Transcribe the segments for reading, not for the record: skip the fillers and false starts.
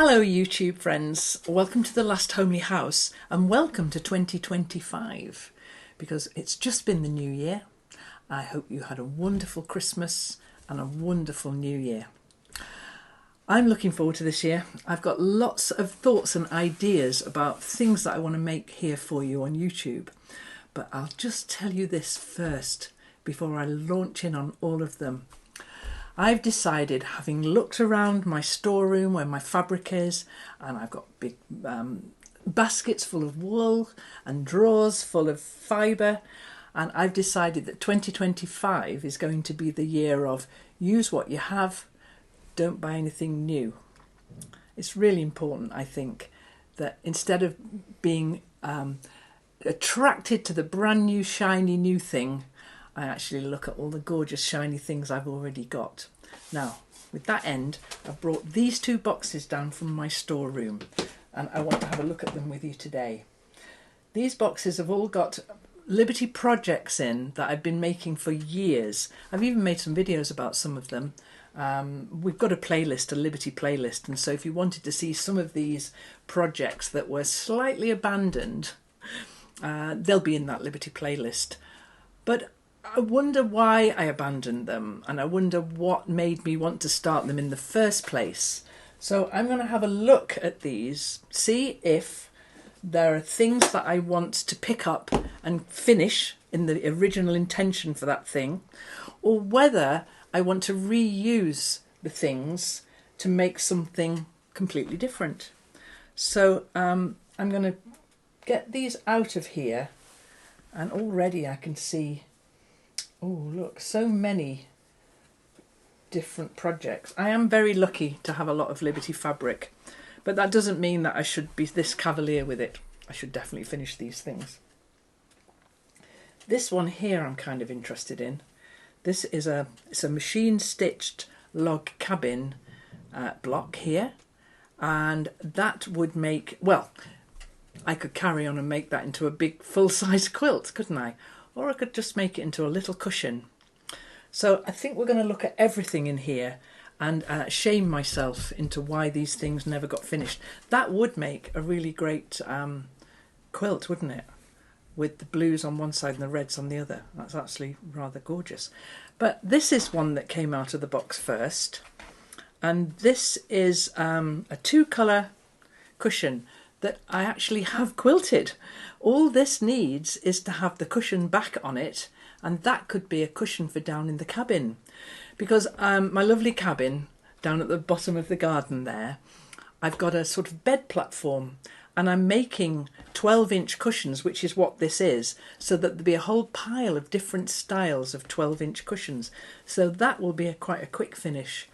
Hello YouTube friends, welcome to the Last Homely House and welcome to 2025 because it's just been the new year. I hope you had a wonderful Christmas and a wonderful new year. I'm looking forward to this year. I've got lots of thoughts and ideas about things that I want to make here for you on YouTube, but I'll just tell you this first before I launch in on all of them. I've decided, having looked around my storeroom where my fabric is, and I've got big baskets full of wool and drawers full of fibre, and I've decided that 2025 is going to be the year of use what you have, don't buy anything new. It's really important, I think, that instead of being attracted to the brand new shiny new thing, I actually look at all the gorgeous shiny things I've already got. Now, with that end, I've brought these two boxes down from my storeroom and I want to have a look at them with you today. These boxes have all got Liberty projects in that I've been making for years. I've even made some videos about some of them. We've got a playlist, a Liberty playlist, and so if you wanted to see some of these projects that were slightly abandoned, they'll be in that Liberty playlist. But I wonder why I abandoned them, and I wonder what made me want to start them in the first place. So I'm going to have a look at these, see if there are things that I want to pick up and finish in the original intention for that thing, or whether I want to reuse the things to make something completely different. So I'm going to get these out of here, and already I can see, oh look, so many different projects. I am very lucky to have a lot of Liberty fabric, but that doesn't mean that I should be this cavalier with it. I should definitely finish these things. This one here I'm kind of interested in. This is it's a machine stitched log cabin block here, and that would make, well, I could carry on and make that into a big full-size quilt, couldn't I? Or I could just make it into a little cushion. So I think we're going to look at everything in here and shame myself into why these things never got finished. That would make a really great quilt, wouldn't it? With the blues on one side and the reds on the other. That's actually rather gorgeous. But this is one that came out of the box first. And this is a two-colour cushion that I actually have quilted. All this needs is to have the cushion back on it, and that could be a cushion for down in the cabin. Because my lovely cabin down at the bottom of the garden there, I've got a sort of bed platform, and I'm making 12-inch cushions, which is what this is, so that there'll be a whole pile of different styles of 12-inch cushions. So that will be quite a quick finish.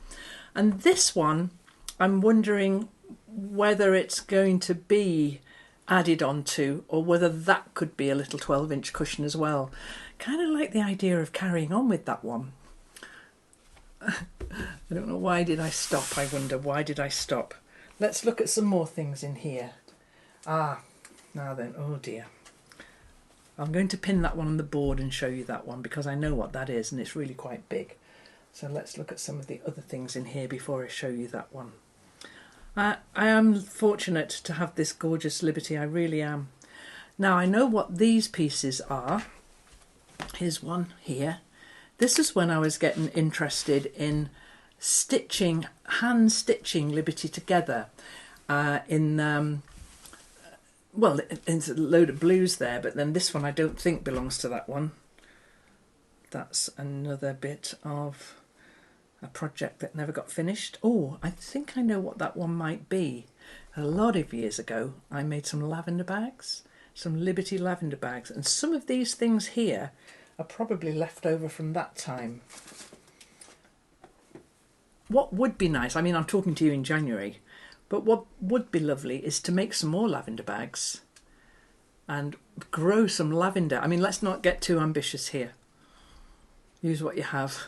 And this one, I'm wondering whether it's going to be added onto, or whether that could be a little 12-inch cushion as well. Kind of like the idea of carrying on with that one. I don't know, why did I stop? I wonder, why did I stop? Let's look at some more things in here. Now then, oh dear. I'm going to pin that one on the board and show you that one because I know what that is and it's really quite big. So let's look at some of the other things in here before I show you that one. I am fortunate to have this gorgeous Liberty, I really am. Now I know what these pieces are. Here's one here. This is when I was getting interested in stitching, hand stitching Liberty together well, it's a load of blues there, but then this one I don't think belongs to that one. That's another bit of a project that never got finished. Oh, I think I know what that one might be. A lot of years ago, I made some lavender bags, some Liberty lavender bags, and some of these things here are probably left over from that time. What would be nice, I mean, I'm talking to you in January, but what would be lovely is to make some more lavender bags and grow some lavender. I mean, let's not get too ambitious here. Use what you have.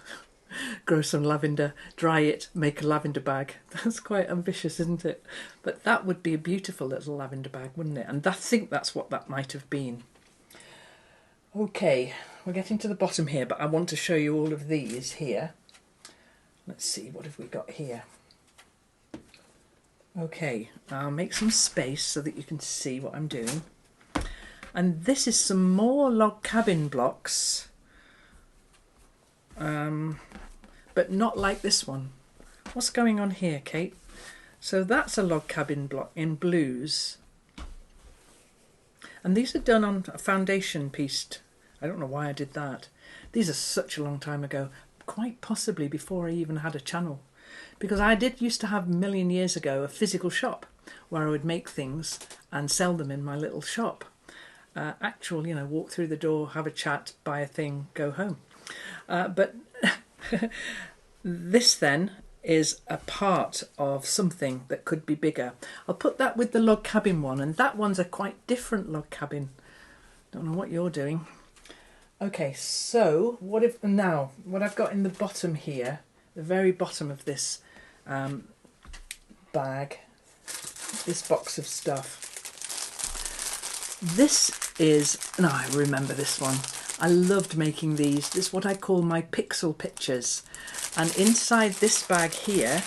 Grow some lavender, dry it, make a lavender bag. That's quite ambitious, isn't it? But that would be a beautiful little lavender bag, wouldn't it? And I think that's what that might have been. Okay, we're getting to the bottom here, but I want to show you all of these here. Let's see, what have we got here? Okay, I'll make some space so that you can see what I'm doing. And this is some more log cabin blocks, but not like this one. What's going on here, Kate? So that's a log cabin block in blues. And these are done on a foundation piece. I don't know why I did that. These are such a long time ago, quite possibly before I even had a channel. Because I did used to have a million years ago a physical shop where I would make things and sell them in my little shop. Actual, walk through the door, have a chat, buy a thing, go home. But this then is a part of something that could be bigger. I'll put that with the log cabin one, and that one's a quite different log cabin. Don't know what you're doing. Okay, so what I've got in the bottom here, the very bottom of this bag, this box of stuff. This is, I remember this one. I loved making these. This is what I call my pixel pictures. And inside this bag here,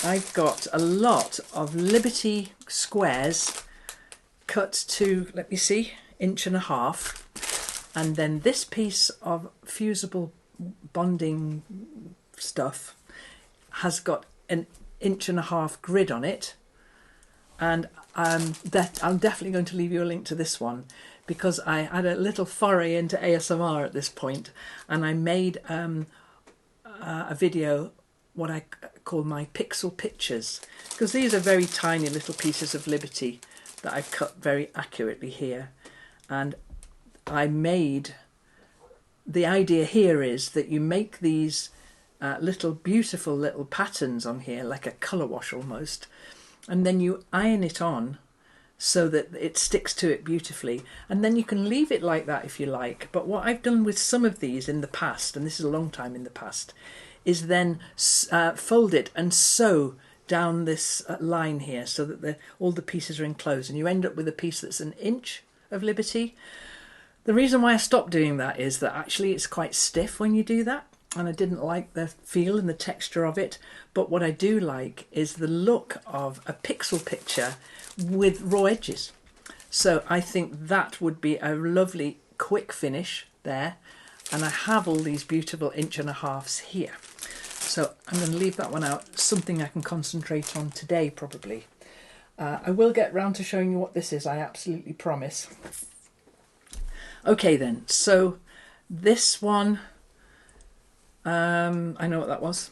I've got a lot of Liberty squares cut to, let me see, 1.5 inches. And then this piece of fusible bonding stuff has got an 1.5 inch grid on it. And I'm definitely going to leave you a link to this one, because I had a little foray into ASMR at this point, and I made a video, what I call my pixel pictures, because these are very tiny little pieces of Liberty that I've cut very accurately here. And I made, the idea here is that you make these little beautiful little patterns on here, like a colour wash almost, and then you iron it on so that it sticks to it beautifully, and then you can leave it like that if you like. But what I've done with some of these in the past, and this is a long time in the past, is then fold it and sew down this line here so that all the pieces are enclosed, and you end up with a piece that's 1 inch of Liberty. The reason why I stopped doing that is that actually it's quite stiff when you do that, and I didn't like the feel and the texture of it. But what I do like is the look of a pixel picture with raw edges. So I think that would be a lovely quick finish there. And I have all these beautiful 1.5 inches here. So I'm going to leave that one out, something I can concentrate on today probably. I will get round to showing you what this is, I absolutely promise. Okay then, so this one, I know what that was.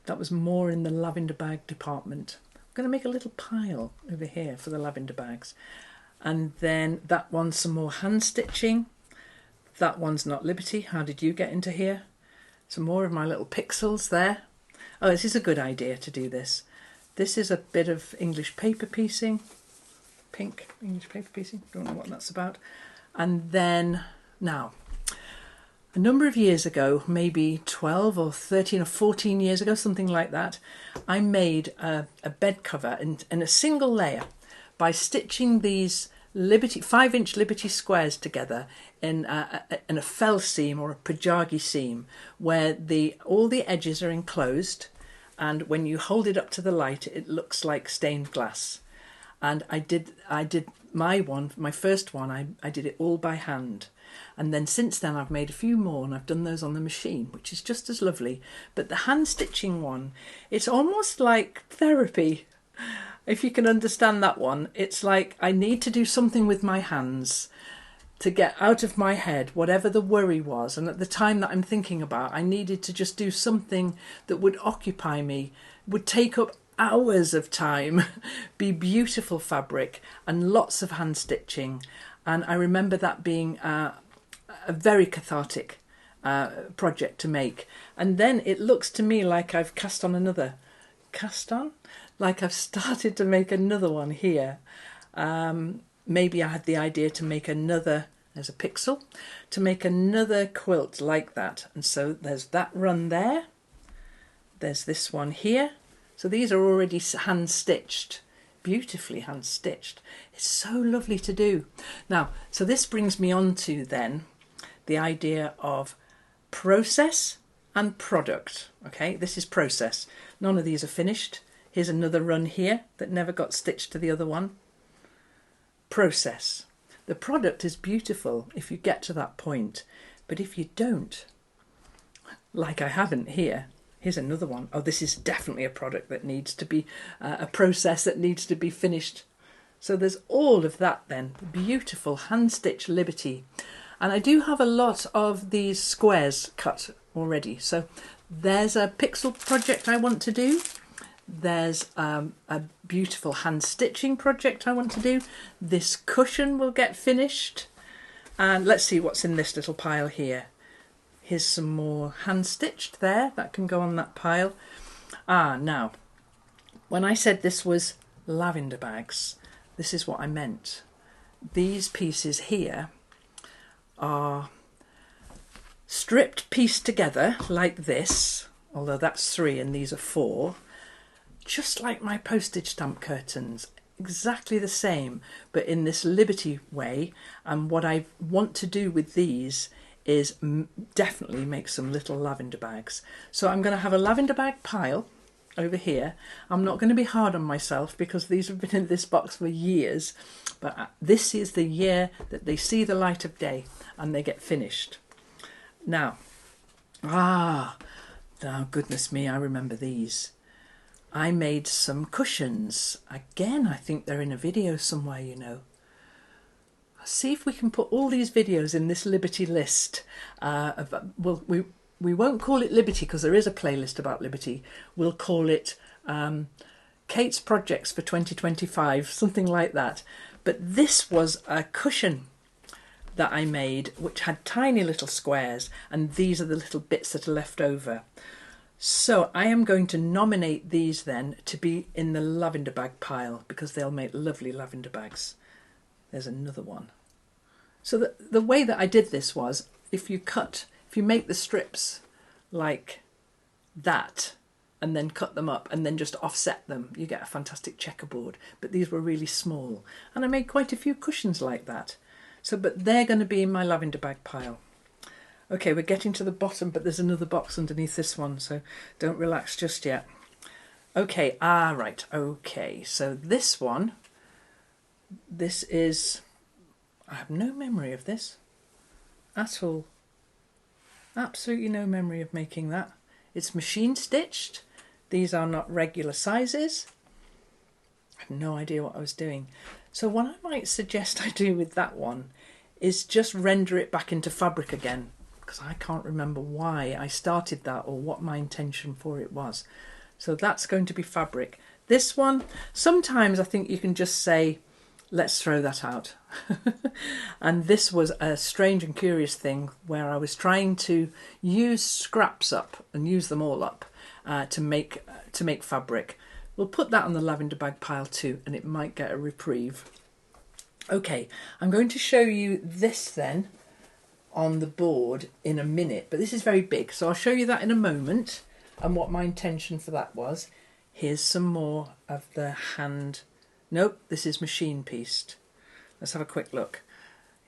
That was more in the lavender bag department. I'm going to make a little pile over here for the lavender bags. And then that one's some more hand stitching. That one's not Liberty. How did you get into here? Some more of my little pixels there. Oh, this is a good idea to do this. This is a bit of English paper piecing. Pink English paper piecing. Don't know what that's about. And then, now, a number of years ago, maybe 12 or 13 or 14 years ago, something like that, I made a bed cover in a single layer by stitching these 5-inch Liberty squares together in a fell seam or a pajagi seam, where all the edges are enclosed, and when you hold it up to the light it looks like stained glass. And I did my first one, I did it all by hand. And then since then I've made a few more, and I've done those on the machine, which is just as lovely. But the hand stitching one, it's almost like therapy. If you can understand that one, it's like I need to do something with my hands to get out of my head whatever the worry was. And at the time that I'm thinking about, I needed to just do something that would occupy me, would take up hours of time, be beautiful fabric and lots of hand stitching. And I remember that being a very cathartic project to make. And then it looks to me like I've like I've started to make another one here. Maybe I had the idea to make another, there's a pixel, to make another quilt like that. And so there's that run there. There's this one here. So these are already hand stitched, beautifully hand stitched. It's so lovely to do. Now, so this brings me on to then the idea of process and product. Okay, this is process. None of these are finished. Here's another run here that never got stitched to the other one. Process. The product is beautiful if you get to that point, but if you don't, like I haven't here, here's another one. Oh, this is definitely a product that needs to be, a process that needs to be finished. So there's all of that then. Beautiful hand-stitched Liberty. And I do have a lot of these squares cut already. So there's a pixel project I want to do. There's a beautiful hand stitching project I want to do. This cushion will get finished. And let's see what's in this little pile here. Here's some more hand stitched there. That can go on that pile. Now, when I said this was lavender bags, this is what I meant. These pieces here are stripped, pieced together like this, although that's 3 and these are 4. Just like my postage stamp curtains, exactly the same, but in this Liberty way. And what I want to do with these is definitely make some little lavender bags. So I'm going to have a lavender bag pile over here. I'm not going to be hard on myself because these have been in this box for years, but this is the year that they see the light of day and they get finished. Now, now goodness me, I remember these. I made some cushions. Again, I think they're in a video somewhere, you know. I'll see if we can put all these videos in this Liberty list. We won't call it Liberty because there is a playlist about Liberty. We'll call it Kate's Projects for 2025, something like that. But this was a cushion that I made which had tiny little squares, and these are the little bits that are left over. So I am going to nominate these then to be in the lavender bag pile because they'll make lovely lavender bags. There's another one. So the way that I did this was, if you make the strips like that and then cut them up and then just offset them, you get a fantastic checkerboard. But these were really small. And I made quite a few cushions like that. So, but they're going to be in my lavender bag pile. Okay, we're getting to the bottom, but there's another box underneath this one, so don't relax just yet. Okay, right, okay, so this one, this is, I have no memory of this at all. Absolutely no memory of making that. It's machine stitched. These are not regular sizes. I have no idea what I was doing. So what I might suggest I do with that one is just render it back into fabric again, because I can't remember why I started that or what my intention for it was. So that's going to be fabric. This one, sometimes I think you can just say, let's throw that out. And this was a strange and curious thing where I was trying to use scraps up and use them all up to make fabric. We'll put that on the lavender bag pile too, and it might get a reprieve. Okay, I'm going to show you this then on the board in a minute, but this is very big, so I'll show you that in a moment and what my intention for that was. Here's some more of the hand. Nope, this is machine pieced. Let's have a quick look.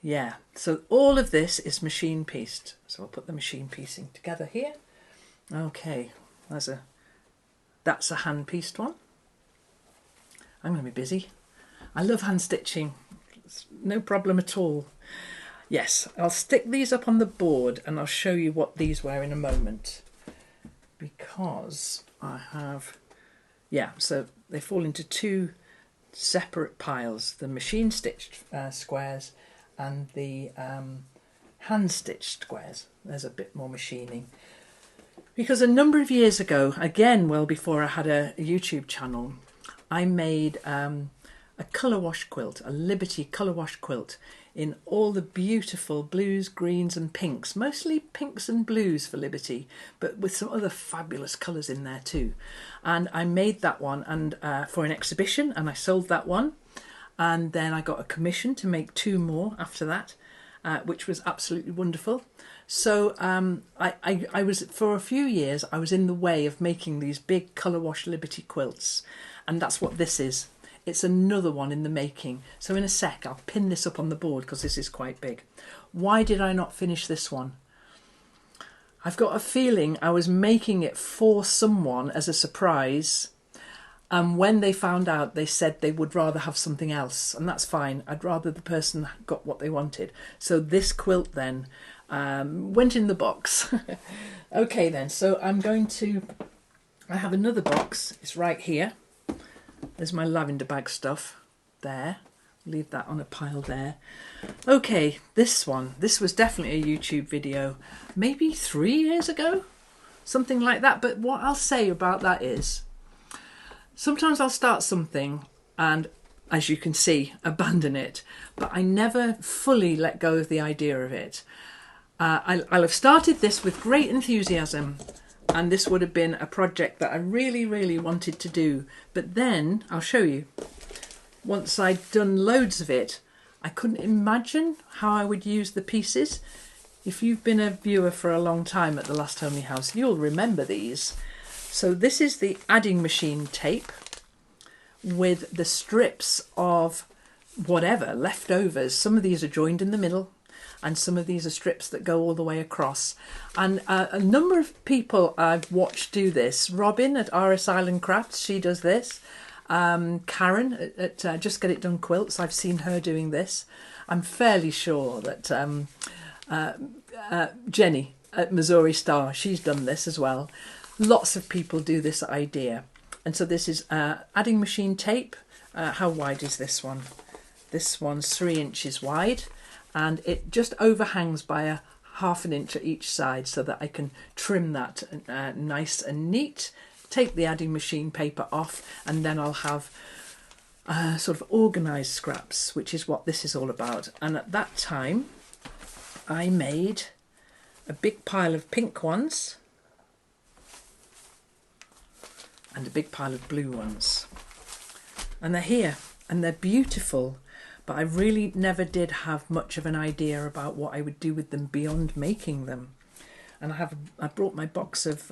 Yeah, so all of this is machine pieced. So I'll put the machine piecing together here. Okay, that's a hand pieced one. I'm going to be busy. I love hand stitching. It's no problem at all. Yes, I'll stick these up on the board and I'll show you what these were in a moment. Because I have, so they fall into 2 separate piles, the machine stitched squares and the hand stitched squares. There's a bit more machining. Because a number of years ago, again, well before I had a YouTube channel, I made a colour wash quilt, a Liberty colour wash quilt in all the beautiful blues, greens and pinks, mostly pinks and blues for Liberty, but with some other fabulous colours in there too. And I made that one and for an exhibition, and I sold that one. And then I got a commission to make 2 more after that, which was absolutely wonderful. So I was, for a few years, I was in the way of making these big colour wash Liberty quilts. And that's what this is. It's another one in the making. So in a sec, I'll pin this up on the board because this is quite big. Why did I not finish this one? I've got a feeling I was making it for someone as a surprise. And when they found out, they said they would rather have something else. And that's fine. I'd rather the person got what they wanted. So this quilt then went in the box. Okay then, so I have another box. It's right here. There's my lavender bag stuff there. Leave that on a pile there. Okay, this was definitely a YouTube video, maybe 3 years ago, something like that. But what I'll say about that is, sometimes I'll start something and, as you can see, abandon it, but I never fully let go of the idea of it. I'll have started this with great enthusiasm, and this would have been a project that I really, really wanted to do. But then, I'll show you, once I'd done loads of it, I couldn't imagine how I would use the pieces. If you've been a viewer for a long time at the Last Homely House, you'll remember these. So this is the adding machine tape with the strips of whatever, leftovers. Some of these are joined in the middle, and some of these are strips that go all the way across. And a number of people I've watched do this. Robin at RS Island Crafts, she does this. Karen at Just Get It Done Quilts, I've seen her doing this. I'm fairly sure that Jenny at Missouri Star, she's done this as well. Lots of people do this idea. And so this is adding machine tape. How wide is this one? This one's 3 inches wide, and it just overhangs by a ½ an inch at each side so that I can trim that nice and neat. Take the adding machine paper off, and then I'll have sort of organised scraps, which is what this is all about. And at that time, I made a big pile of pink ones and a big pile of blue ones. And they're here, and they're beautiful, but I really never did have much of an idea about what I would do with them beyond making them. And I brought my box of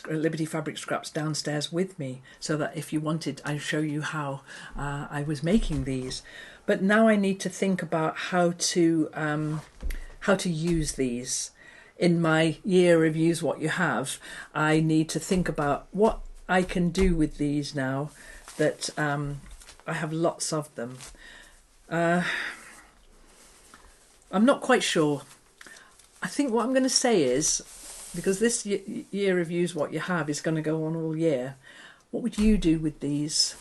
Liberty fabric scraps downstairs with me, so that if you wanted, I'd show you how I was making these. But now I need to think about how to use these. In my year of Use What You Have, I need to think about what I can do with these now that I have lots of them. I'm not quite sure. I think what I'm going to say is, because this year of Use What You Have is going to go on all year, what would you do with these?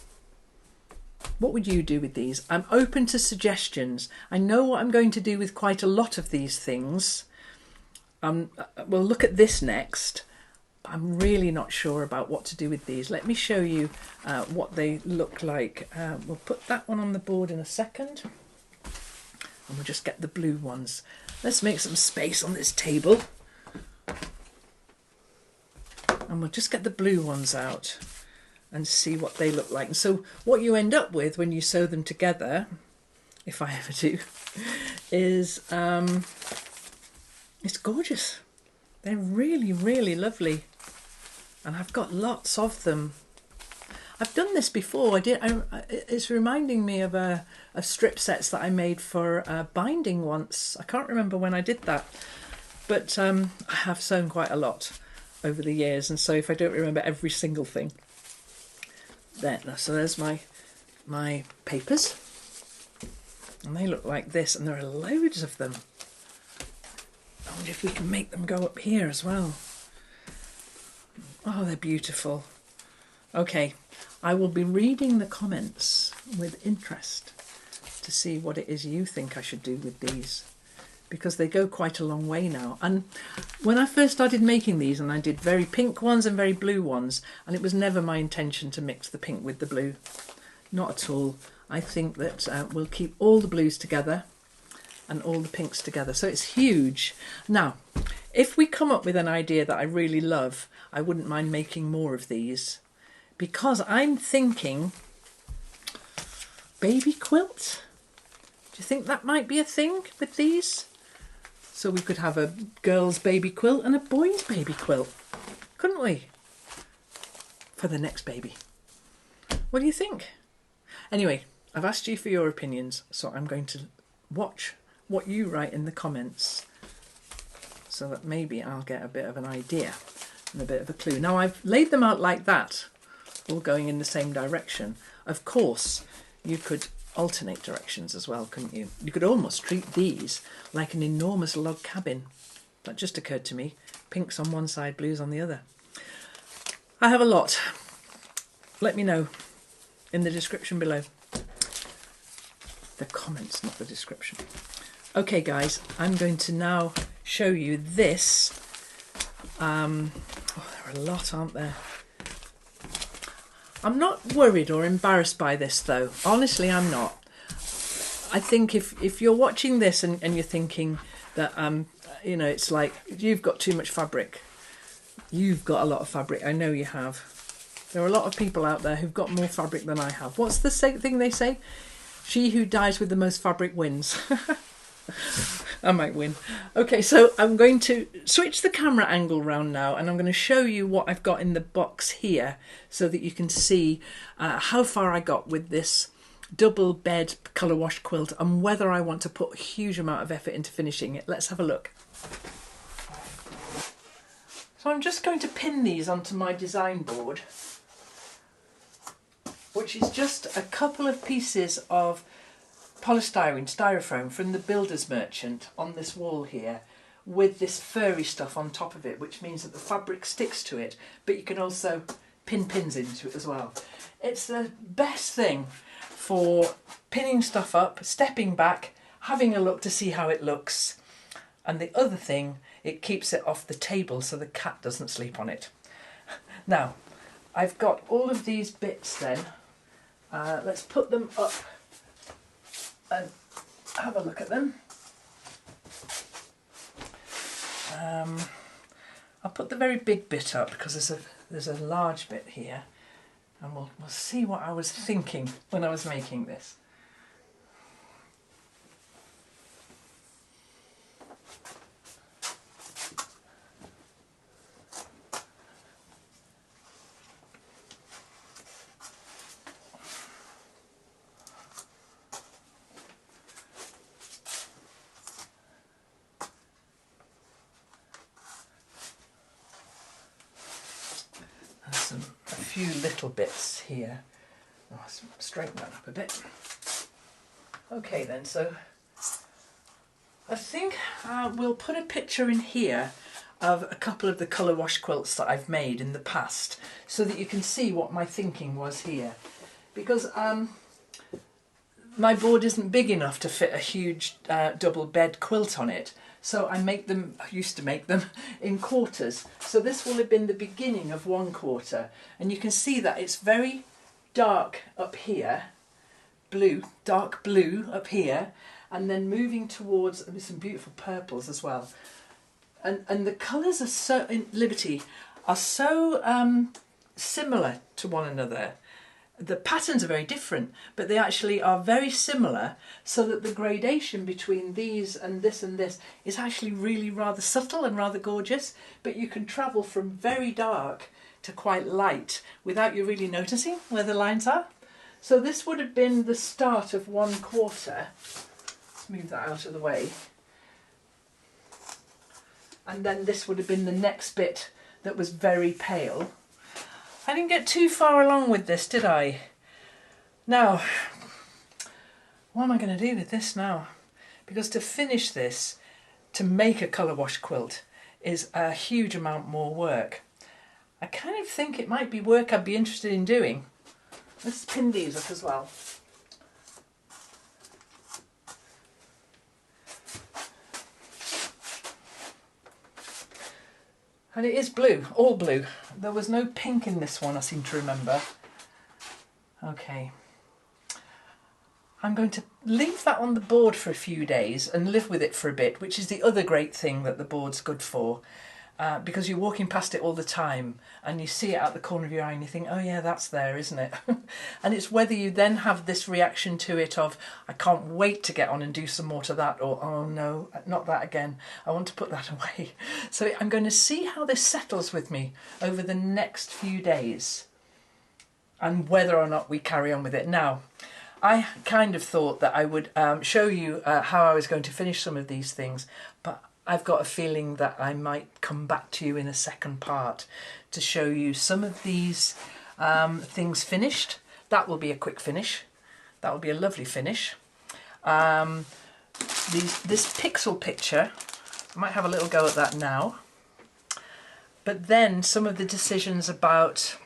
What would you do with these? I'm open to suggestions. I know what I'm going to do with quite a lot of these things. We'll look at this next. I'm really not sure about what to do with these. Let me show you what they look like. We'll put that one on the board in a second. And we'll just get the blue ones. Let's make some space on this table. And we'll just get the blue ones out and see what they look like. And so what you end up with when you sew them together, if I ever do, is it's gorgeous. They're really, really lovely. And I've got lots of them. I've done this before. It's reminding me of strip sets that I made for binding once. I can't remember when I did that. But I have sewn quite a lot over the years. And so if I don't remember every single thing. So there's my papers. And they look like this. And there are loads of them. I wonder if we can make them go up here as well. Oh, they're beautiful. Okay, I will be reading the comments with interest to see what it is you think I should do with these, because they go quite a long way now. And when I first started making these, and I did very pink ones and very blue ones, and it was never my intention to mix the pink with the blue. Not at all. I think that we'll keep all the blues together and all the pinks together. So it's huge. Now, if we come up with an idea that I really love, I wouldn't mind making more of these, because I'm thinking baby quilt. Do you think that might be a thing with these? So we could have a girl's baby quilt and a boy's baby quilt, couldn't we? For the next baby. What do you think? Anyway, I've asked you for your opinions, so I'm going to watch what you write in the comments. so that maybe I'll get a bit of an idea and a bit of a clue. Now I've laid them out like that, all going in the same direction. Of course, you could alternate directions as well, couldn't you? You could almost treat these like an enormous log cabin. That just occurred to me. Pinks on one side, blues on the other. I have a lot. Let me know in the description below. The comments, not the description. Okay guys, I'm going to now show you this. There are a lot, aren't there? I'm not worried or embarrassed by this though. Honestly, I'm not. I think if you're watching this and you're thinking that, you know, it's like you've got too much fabric. You've got a lot of fabric. I know you have. There are a lot of people out there who've got more fabric than I have. What's the thing they say? She who dies with the most fabric wins. I might win. Okay, so I'm going to switch the camera angle round now, and I'm going to show you what I've got in the box here so that you can see how far I got with this double bed colour wash quilt and whether I want to put a huge amount of effort into finishing it. Let's have a look. So I'm just going to pin these onto my design board, which is just a couple of pieces of styrofoam from the builder's merchant on this wall here, with this furry stuff on top of it, which means that the fabric sticks to it, but you can also pin pins into it as well. It's the best thing for pinning stuff up, stepping back, having a look to see how it looks, and the other thing, it keeps it off the table so the cat doesn't sleep on it. Now, I've got all of these bits then. Let's put them up and have a look at them. I'll put the very big bit up because there's a large bit here, and we'll see what I was thinking when I was making this. A few little bits here. I'll straighten that up a bit. Okay then, so I think we'll put a picture in here of a couple of the colour wash quilts that I've made in the past so that you can see what my thinking was here, because my board isn't big enough to fit a huge double bed quilt on it. So I used to make them in quarters. So this will have been the beginning of one quarter. And you can see that it's very dark up here, dark blue up here, and then moving towards some beautiful purples as well. And the colours are so, in Liberty, are so similar to one another. The patterns are very different, but they actually are very similar, so that the gradation between these and this is actually really rather subtle and rather gorgeous, but you can travel from very dark to quite light without you really noticing where the lines are. So this would have been the start of one quarter. Let's move that out of the way. And then this would have been the next bit that was very pale. I didn't get too far along with this, did I? Now, what am I going to do with this now? Because to finish this, to make a colour wash quilt, is a huge amount more work. I kind of think it might be work I'd be interested in doing. Let's pin these up as well. And it is blue, all blue. There was no pink in this one, I seem to remember. Okay. I'm going to leave that on the board for a few days and live with it for a bit, which is the other great thing that the board's good for. Because you're walking past it all the time and you see it out the corner of your eye and you think, oh yeah, that's there, isn't it? And it's whether you then have this reaction to it of, I can't wait to get on and do some more to that, or oh no, not that again, I want to put that away. So I'm going to see how this settles with me over the next few days and whether or not we carry on with it. Now, I kind of thought that I would show you how I was going to finish some of these things, but I've got a feeling that I might come back to you in a second part to show you some of these things finished. That will be a quick finish. That will be a lovely finish. This pixel picture, I might have a little go at that now. But then some of the decisions about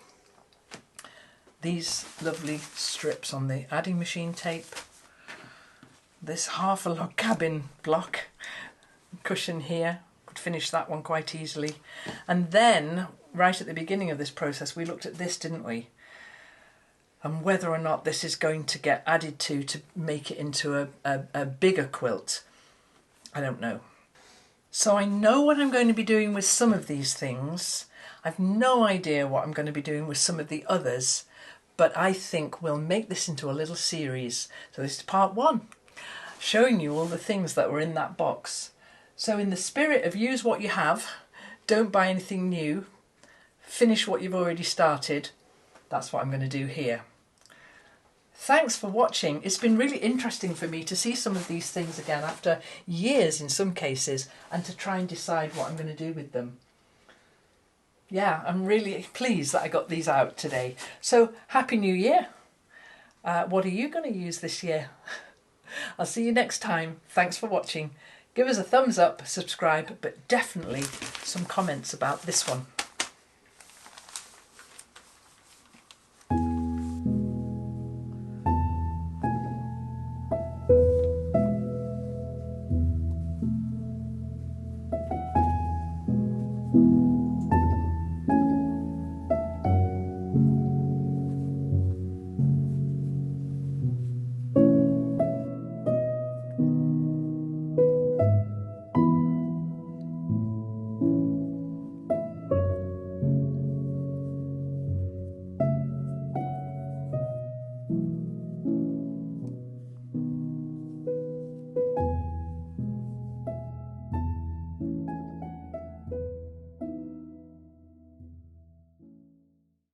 these lovely strips on the adding machine tape, this half a log cabin block cushion here, could finish that one quite easily. And then right at the beginning of this process we looked at this, didn't we? And whether or not this is going to get added to make it into a bigger quilt, I don't know. So I know what I'm going to be doing with some of these things. I've no idea what I'm going to be doing with some of the others, but I think we'll make this into a little series. So this is part 1, showing you all the things that were in that box. So in the spirit of use what you have, don't buy anything new, finish what you've already started, that's what I'm going to do here. Thanks for watching. It's been really interesting for me to see some of these things again after years in some cases, and to try and decide what I'm going to do with them. Yeah, I'm really pleased that I got these out today. So Happy New Year. What are you going to use this year? I'll see you next time. Thanks for watching. Give us a thumbs up, subscribe, but definitely some comments about this one.